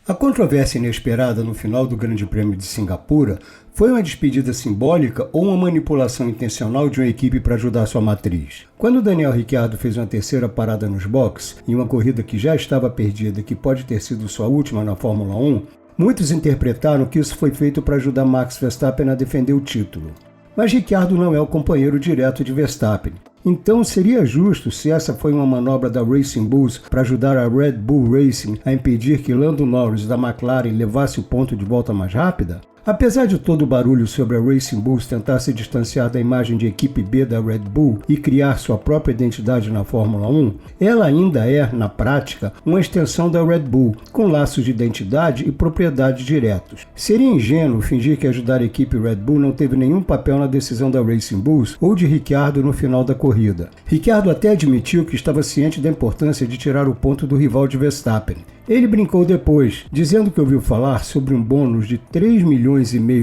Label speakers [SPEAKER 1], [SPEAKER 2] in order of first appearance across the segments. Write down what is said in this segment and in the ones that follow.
[SPEAKER 1] A controvérsia inesperada no final do Grande Prêmio de Singapura foi uma despedida simbólica ou uma manipulação intencional de uma equipe para ajudar sua matriz. Quando Daniel Ricciardo fez uma terceira parada nos boxes, em uma corrida que já estava perdida e que pode ter sido sua última na Fórmula 1, muitos interpretaram que isso foi feito para ajudar Max Verstappen a defender o título. Mas Ricciardo não é o companheiro direto de Verstappen. Então seria justo se essa foi uma manobra da Racing Bulls para ajudar a Red Bull Racing a impedir que Lando Norris da McLaren levasse o ponto de volta mais rápida? Apesar de todo o barulho sobre a Racing Bulls tentar se distanciar da imagem de equipe B da Red Bull e criar sua própria identidade na Fórmula 1, ela ainda é, na prática, uma extensão da Red Bull, com laços de identidade e propriedade diretos. Seria ingênuo fingir que ajudar a equipe Red Bull não teve nenhum papel na decisão da Racing Bulls ou de Ricciardo no final da corrida. Ricciardo até admitiu que estava ciente da importância de tirar o ponto do rival de Verstappen. Ele brincou depois, dizendo que ouviu falar sobre um bônus de 3,5 milhões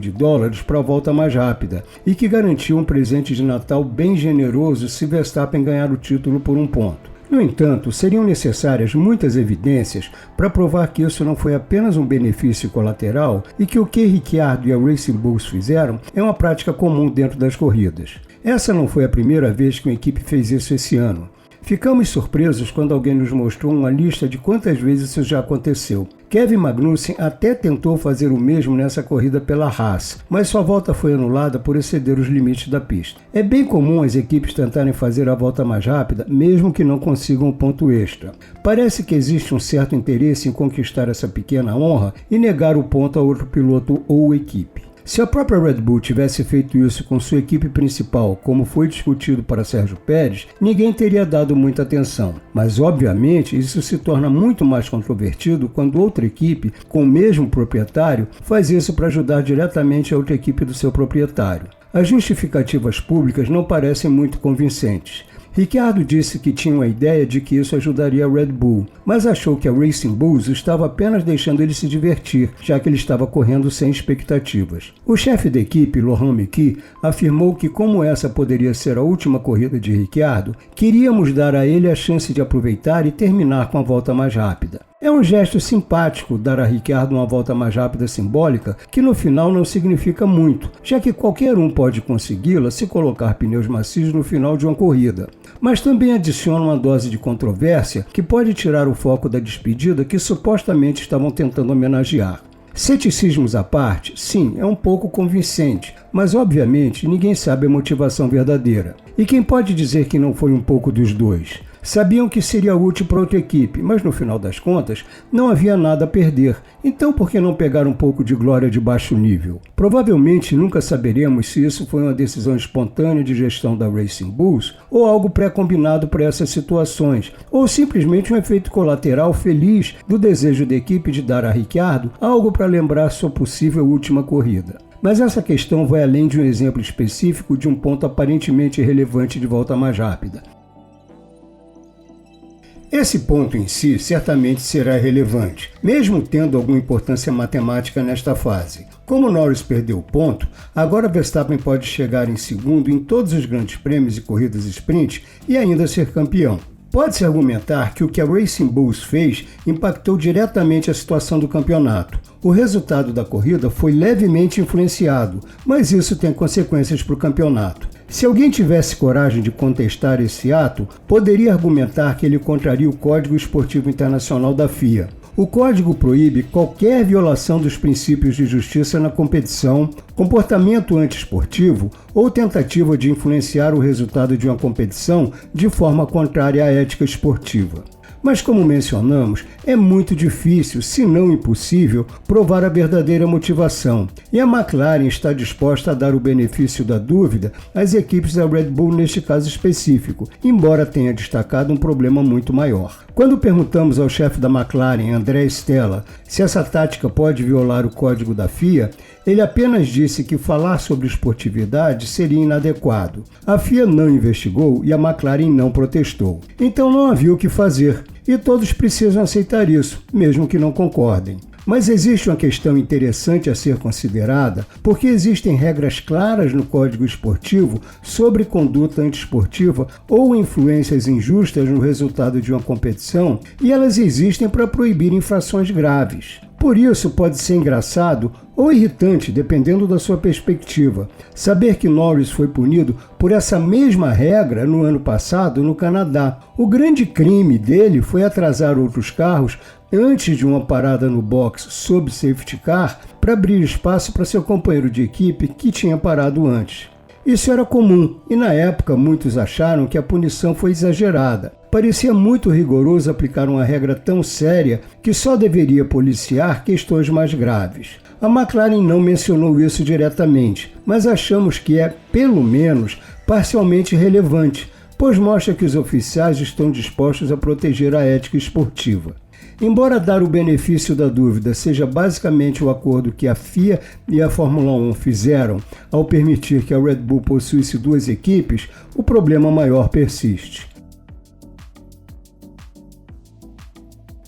[SPEAKER 1] de dólares para a volta mais rápida e que garantiu um presente de Natal bem generoso se Verstappen ganhar o título por um ponto. No entanto, seriam necessárias muitas evidências para provar que isso não foi apenas um benefício colateral e que o que Ricciardo e a Racing Bulls fizeram é uma prática comum dentro das corridas. Essa não foi a primeira vez que uma equipe fez isso esse ano. Ficamos surpresos quando alguém nos mostrou uma lista de quantas vezes isso já aconteceu. Kevin Magnussen até tentou fazer o mesmo nessa corrida pela Haas, mas sua volta foi anulada por exceder os limites da pista. É bem comum as equipes tentarem fazer a volta mais rápida, mesmo que não consigam um ponto extra. Parece que existe um certo interesse em conquistar essa pequena honra e negar o ponto a outro piloto ou equipe. Se a própria Red Bull tivesse feito isso com sua equipe principal, como foi discutido para Sérgio Pérez, ninguém teria dado muita atenção. Mas, obviamente, isso se torna muito mais controvertido quando outra equipe, com o mesmo proprietário, faz isso para ajudar diretamente a outra equipe do seu proprietário. As justificativas públicas não parecem muito convincentes. Ricciardo disse que tinha uma ideia de que isso ajudaria a Red Bull, mas achou que a Racing Bulls estava apenas deixando ele se divertir, já que ele estava correndo sem expectativas. O chefe da equipe, Laurent Mekies, afirmou que como essa poderia ser a última corrida de Ricciardo, queríamos dar a ele a chance de aproveitar e terminar com a volta mais rápida. É um gesto simpático dar a Ricciardo uma volta mais rápida simbólica que no final não significa muito, já que qualquer um pode consegui-la se colocar pneus macios no final de uma corrida. Mas também adiciona uma dose de controvérsia que pode tirar o foco da despedida que supostamente estavam tentando homenagear. Ceticismos à parte, sim, é um pouco convincente, mas obviamente ninguém sabe a motivação verdadeira. E quem pode dizer que não foi um pouco dos dois? Sabiam que seria útil para outra equipe, mas no final das contas não havia nada a perder, então por que não pegar um pouco de glória de baixo nível? Provavelmente nunca saberemos se isso foi uma decisão espontânea de gestão da Racing Bulls ou algo pré-combinado para essas situações, ou simplesmente um efeito colateral feliz do desejo da equipe de dar a Ricciardo algo para lembrar sua possível última corrida. Mas essa questão vai além de um exemplo específico de um ponto aparentemente irrelevante de volta mais rápida. Esse ponto em si certamente será relevante, mesmo tendo alguma importância matemática nesta fase. Como Norris perdeu o ponto, agora Verstappen pode chegar em segundo em todos os grandes prêmios e corridas sprint e ainda ser campeão. Pode-se argumentar que o que a Racing Bulls fez impactou diretamente a situação do campeonato. O resultado da corrida foi levemente influenciado, mas isso tem consequências para o campeonato. Se alguém tivesse coragem de contestar esse ato, poderia argumentar que ele contraria o Código Esportivo Internacional da FIA. O código proíbe qualquer violação dos princípios de justiça na competição, comportamento antiesportivo ou tentativa de influenciar o resultado de uma competição de forma contrária à ética esportiva. Mas como mencionamos, é muito difícil, se não impossível, provar a verdadeira motivação, e a McLaren está disposta a dar o benefício da dúvida às equipes da Red Bull neste caso específico, embora tenha destacado um problema muito maior. Quando perguntamos ao chefe da McLaren, André Stella, se essa tática pode violar o código da FIA, ele apenas disse que falar sobre esportividade seria inadequado. A FIA não investigou e a McLaren não protestou. Então não havia o que fazer, e todos precisam aceitar isso, mesmo que não concordem. Mas existe uma questão interessante a ser considerada, porque existem regras claras no Código Esportivo sobre conduta antiesportiva ou influências injustas no resultado de uma competição, e elas existem para proibir infrações graves. Por isso, pode ser engraçado ou irritante, dependendo da sua perspectiva, saber que Norris foi punido por essa mesma regra no ano passado no Canadá. O grande crime dele foi atrasar outros carros antes de uma parada no box sob safety car para abrir espaço para seu companheiro de equipe que tinha parado antes. Isso era comum e, na época, muitos acharam que a punição foi exagerada. Parecia muito rigoroso aplicar uma regra tão séria que só deveria policiar questões mais graves. A McLaren não mencionou isso diretamente, mas achamos que é, pelo menos, parcialmente relevante, pois mostra que os oficiais estão dispostos a proteger a ética esportiva. Embora dar o benefício da dúvida seja basicamente o acordo que a FIA e a Fórmula 1 fizeram ao permitir que a Red Bull possuísse duas equipes, o problema maior persiste.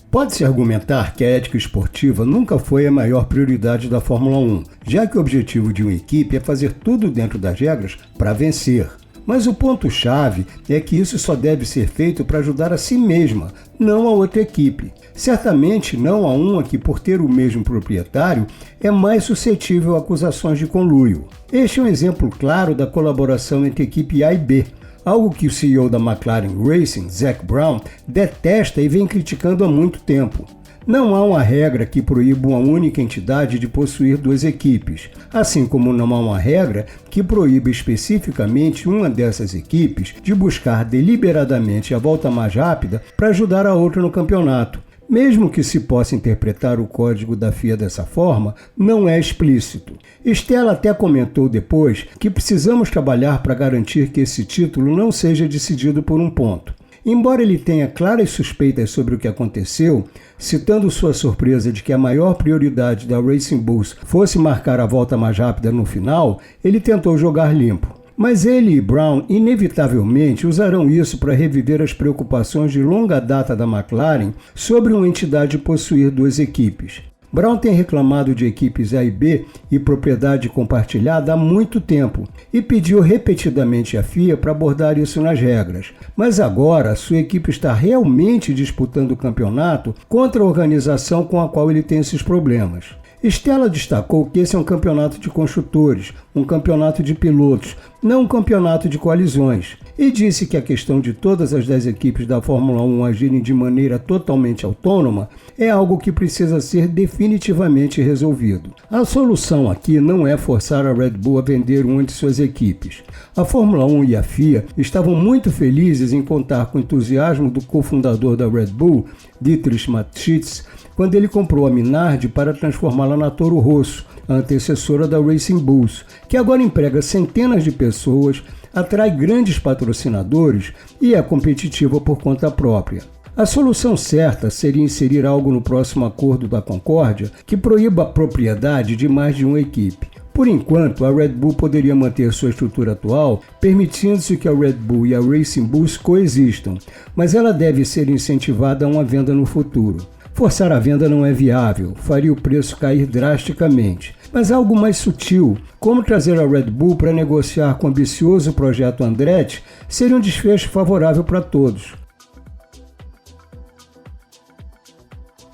[SPEAKER 1] Pode-se argumentar que a ética esportiva nunca foi a maior prioridade da Fórmula 1, já que o objetivo de uma equipe é fazer tudo dentro das regras para vencer. Mas o ponto-chave é que isso só deve ser feito para ajudar a si mesma, não a outra equipe. Certamente não a uma que, por ter o mesmo proprietário, é mais suscetível a acusações de conluio. Este é um exemplo claro da colaboração entre equipe A e B, algo que o CEO da McLaren Racing, Zac Brown, detesta e vem criticando há muito tempo. Não há uma regra que proíba uma única entidade de possuir duas equipes, assim como não há uma regra que proíba especificamente uma dessas equipes de buscar deliberadamente a volta mais rápida para ajudar a outra no campeonato. Mesmo que se possa interpretar o código da FIA dessa forma, não é explícito. Stella até comentou depois que precisamos trabalhar para garantir que esse título não seja decidido por um ponto. Embora ele tenha claras suspeitas sobre o que aconteceu, citando sua surpresa de que a maior prioridade da Racing Bulls fosse marcar a volta mais rápida no final, ele tentou jogar limpo. Mas ele e Brown inevitavelmente usarão isso para reviver as preocupações de longa data da McLaren sobre uma entidade possuir duas equipes. Brown tem reclamado de equipes A e B e propriedade compartilhada há muito tempo e pediu repetidamente à FIA para abordar isso nas regras. Mas agora sua equipe está realmente disputando o campeonato contra a organização com a qual ele tem esses problemas. Stella destacou que esse é um campeonato de construtores, um campeonato de pilotos, não um campeonato de coalizões, e disse que a questão de todas as 10 equipes da Fórmula 1 agirem de maneira totalmente autônoma é algo que precisa ser definitivamente resolvido. A solução aqui não é forçar a Red Bull a vender uma de suas equipes. A Fórmula 1 e a FIA estavam muito felizes em contar com o entusiasmo do cofundador da Red Bull, Dietrich Mateschitz, quando ele comprou a Minardi para transformá-la na Toro Rosso, a antecessora da Racing Bulls, que agora emprega centenas de pessoas, atrai grandes patrocinadores e é competitiva por conta própria. A solução certa seria inserir algo no próximo acordo da Concórdia que proíba a propriedade de mais de uma equipe. Por enquanto, a Red Bull poderia manter sua estrutura atual, permitindo-se que a Red Bull e a Racing Bulls coexistam, mas ela deve ser incentivada a uma venda no futuro. Forçar a venda não é viável, faria o preço cair drasticamente. Mas algo mais sutil, como trazer a Red Bull para negociar com o ambicioso projeto Andretti, seria um desfecho favorável para todos.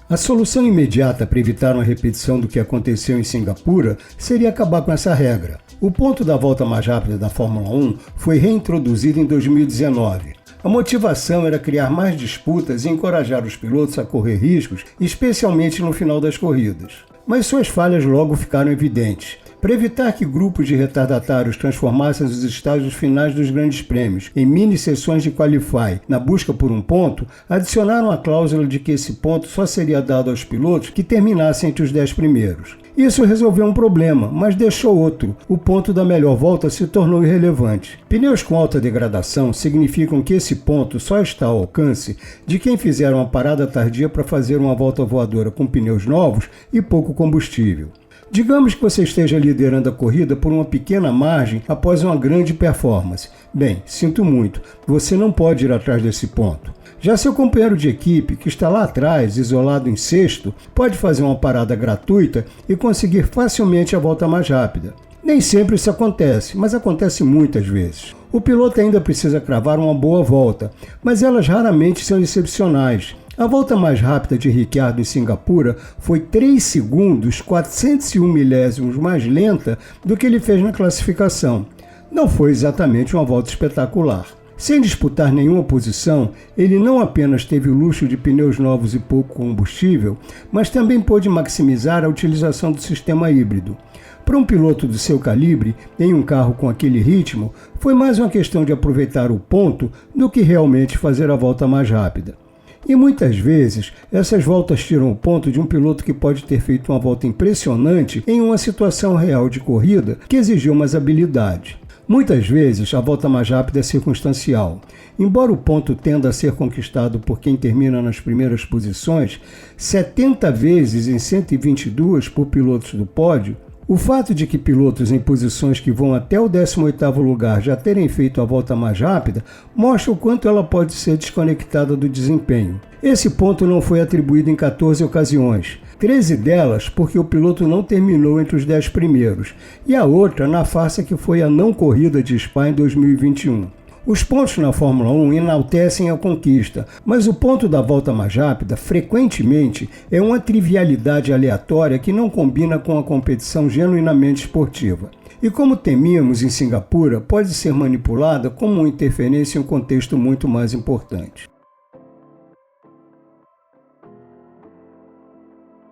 [SPEAKER 1] A solução imediata para evitar uma repetição do que aconteceu em Singapura seria acabar com essa regra. O ponto da volta mais rápida da Fórmula 1 foi reintroduzido em 2019. A motivação era criar mais disputas e encorajar os pilotos a correr riscos, especialmente no final das corridas. Mas suas falhas logo ficaram evidentes. Para evitar que grupos de retardatários transformassem os estágios finais dos grandes prêmios em mini-sessões de qualify na busca por um ponto, adicionaram a cláusula de que esse ponto só seria dado aos pilotos que terminassem entre os 10 primeiros. Isso resolveu um problema, mas deixou outro. O ponto da melhor volta se tornou irrelevante. Pneus com alta degradação significam que esse ponto só está ao alcance de quem fizer uma parada tardia para fazer uma volta voadora com pneus novos e pouco combustível. Digamos que você esteja liderando a corrida por uma pequena margem após uma grande performance. Bem, sinto muito, você não pode ir atrás desse ponto. Já seu companheiro de equipe, que está lá atrás, isolado em sexto, pode fazer uma parada gratuita e conseguir facilmente a volta mais rápida. Nem sempre isso acontece, mas acontece muitas vezes. O piloto ainda precisa cravar uma boa volta, mas elas raramente são excepcionais. A volta mais rápida de Ricciardo em Singapura foi 3 segundos 401 milésimos mais lenta do que ele fez na classificação. Não foi exatamente uma volta espetacular. Sem disputar nenhuma posição, ele não apenas teve o luxo de pneus novos e pouco combustível, mas também pôde maximizar a utilização do sistema híbrido. Para um piloto do seu calibre, em um carro com aquele ritmo, foi mais uma questão de aproveitar o ponto do que realmente fazer a volta mais rápida. E muitas vezes, essas voltas tiram o ponto de um piloto que pode ter feito uma volta impressionante em uma situação real de corrida que exigiu mais habilidade. Muitas vezes, a volta mais rápida é circunstancial. Embora o ponto tenda a ser conquistado por quem termina nas primeiras posições, 70 vezes em 122 por pilotos do pódio, o fato de que pilotos em posições que vão até o 18º lugar já terem feito a volta mais rápida mostra o quanto ela pode ser desconectada do desempenho. Esse ponto não foi atribuído em 14 ocasiões, 13 delas porque o piloto não terminou entre os 10 primeiros, e a outra na farsa que foi a não corrida de Spa em 2021. Os pontos na Fórmula 1 enaltecem a conquista, mas o ponto da volta mais rápida, frequentemente, é uma trivialidade aleatória que não combina com a competição genuinamente esportiva. E como temíamos em Singapura, pode ser manipulada como uma interferência em um contexto muito mais importante.